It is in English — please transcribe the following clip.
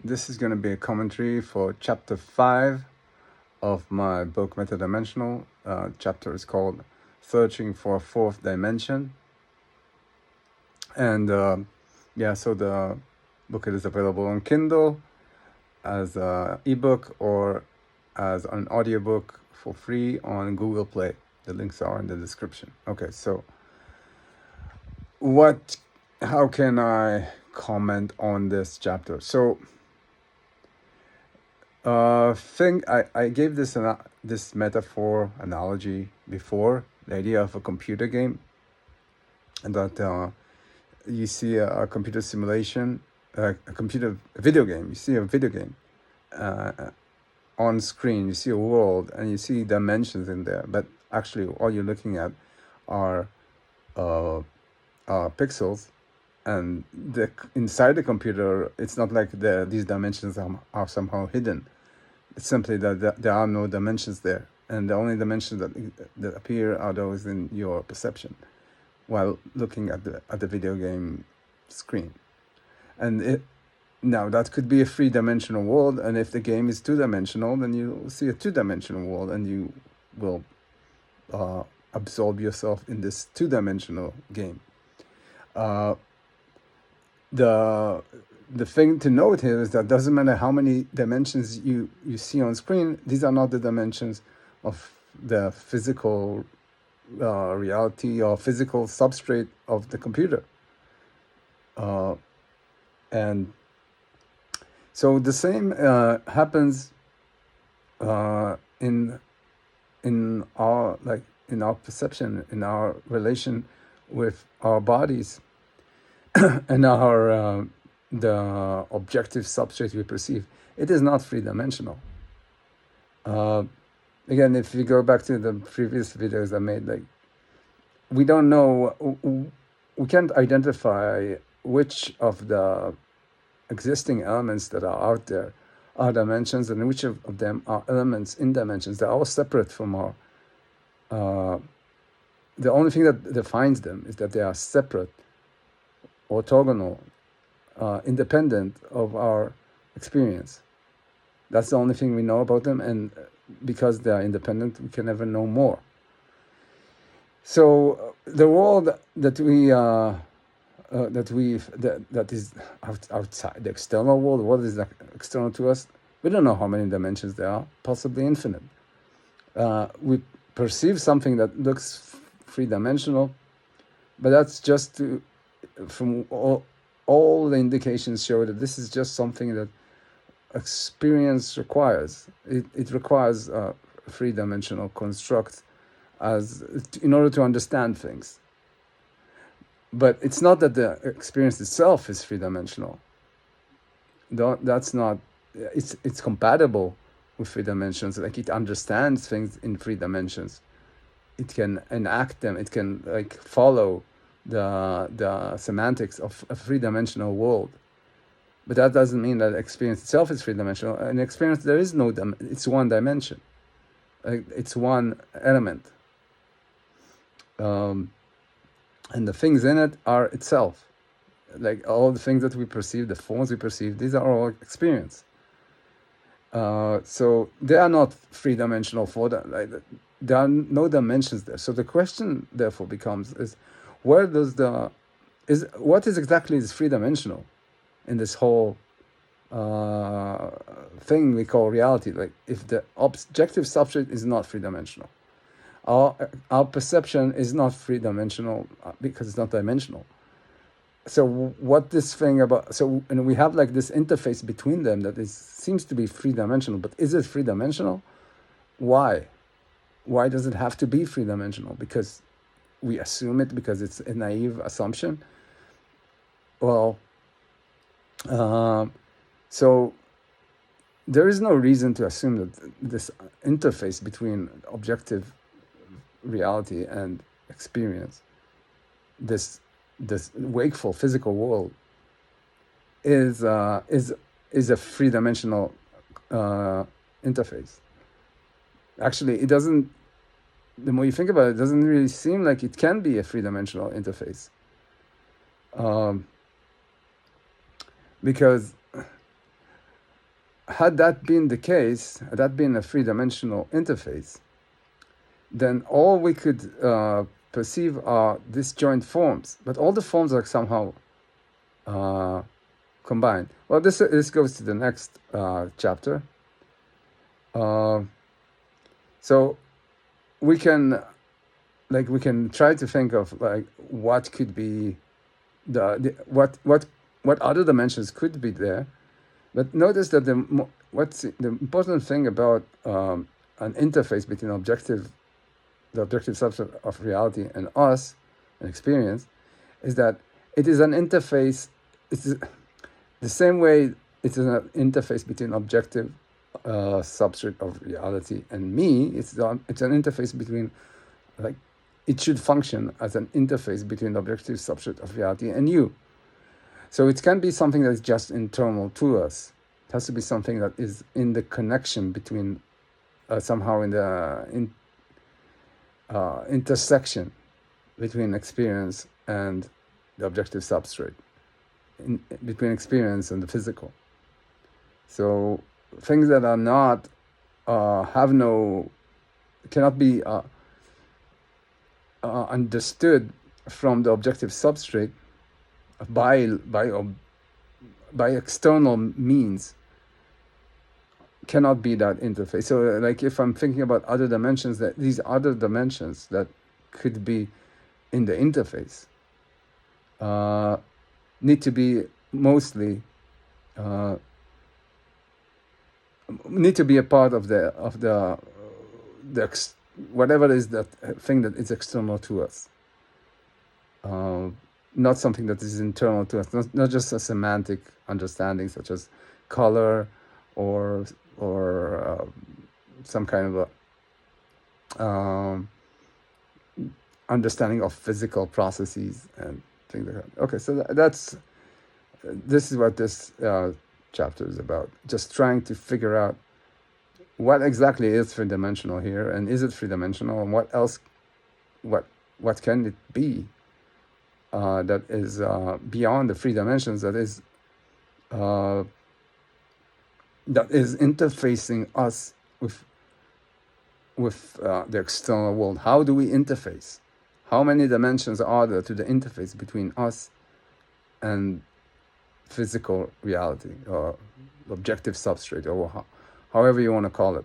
This is going to be a commentary for chapter 5 of my book Metadimensional. Chapter is called Searching for a Fourth Dimension. And so the book is available on Kindle as an ebook or as an audiobook for free on Google Play. The links are in the description. Okay, so how can I comment on this chapter? So I gave this metaphor analogy before, the idea of a computer game, and that you see a computer simulation, a video game. You see a video game on screen. You see a world, and you see dimensions in there. But actually, all you're looking at are pixels, and inside the computer, it's not like these dimensions are somehow hidden. It's simply that there are no dimensions there, and the only dimensions that appear are those in your perception while looking at the video game screen. And now that could be a three-dimensional world, and if the game is two-dimensional, then you see a two-dimensional world, and you will absorb yourself in this two-dimensional game. The thing to note here is that doesn't matter how many dimensions you see on screen, these are not the dimensions of the physical reality or physical substrate of the computer. And so the same happens in our perception, in our relation with our bodies and our the objective substrate we perceive. It is not three-dimensional. Again, if you go back to the previous videos I made, we don't know, we can't identify which of the existing elements that are out there are dimensions and which of them are elements in dimensions. They're all separate from our... the only thing that defines them is that they are separate, orthogonal, independent of our experience. That's the only thing we know about them, and because they are independent, we can never know more. So the world that is outside, the external world, what is external to us, we don't know how many dimensions there are, possibly infinite. We perceive something that looks three-dimensional, but that's just from all the indications show that this is just something that experience requires. It requires a three-dimensional construct in order to understand things. But it's not that the experience itself is three-dimensional. That's not. It's compatible with three dimensions. Like, it understands things in three dimensions. It can enact them. It can follow the semantics of a three-dimensional world. But that doesn't mean that experience itself is three-dimensional. In experience, there is no it's one dimension. It's one element. And the things in it are itself. Like all the things that we perceive, the forms we perceive, these are all experience. So they are not three-dimensional for them. There are no dimensions there. So the question, therefore, becomes what is exactly is three-dimensional in this whole thing we call reality? Like, if the objective substrate is not three-dimensional, our perception is not three-dimensional because it's not dimensional. So what this thing about? So, and we have this interface between them that seems to be three-dimensional, but is it three-dimensional? Why? Why does it have to be three-dimensional? Because we assume it, because it's a naive assumption. Well, so there is no reason to assume that this interface between objective reality and experience, this wakeful physical world, is a three-dimensional interface. Actually, it doesn't. The more you think about it, it doesn't really seem like it can be a three-dimensional interface, because had that been the case, had that been a three-dimensional interface, then all we could perceive are disjoint forms, but all the forms are somehow combined. Well, this goes to the next chapter. So we can try to think of what could be what other dimensions could be there, but notice that the important thing about an interface between the objective subset of reality and us, and experience, is that it is an interface. It's the same way it's an interface between objective substrate of reality and me. It's an interface between, it should function as an interface between the objective substrate of reality and you. So it can't be something that is just internal to us. It has to be something that is in the connection between, somehow in the intersection between experience and the objective substrate, between experience and the physical. So things that are not, cannot be understood from the objective substrate by external means cannot be that interface. So if I'm thinking about other dimensions, that these other dimensions that could be in the interface need to be mostly need to be a part of the whatever is that thing that is external to us, not something that is internal to us, not just a semantic understanding such as color or some kind of a understanding of physical processes and things like that. Okay, so this is what this chapter is about. Just trying to figure out what exactly is three-dimensional here, and is it three-dimensional, and what else, what can it be that is beyond the three dimensions, that is interfacing us with the external world. How do we interface? How many dimensions are there to the interface between us and physical reality, or objective substrate, or however you want to call it?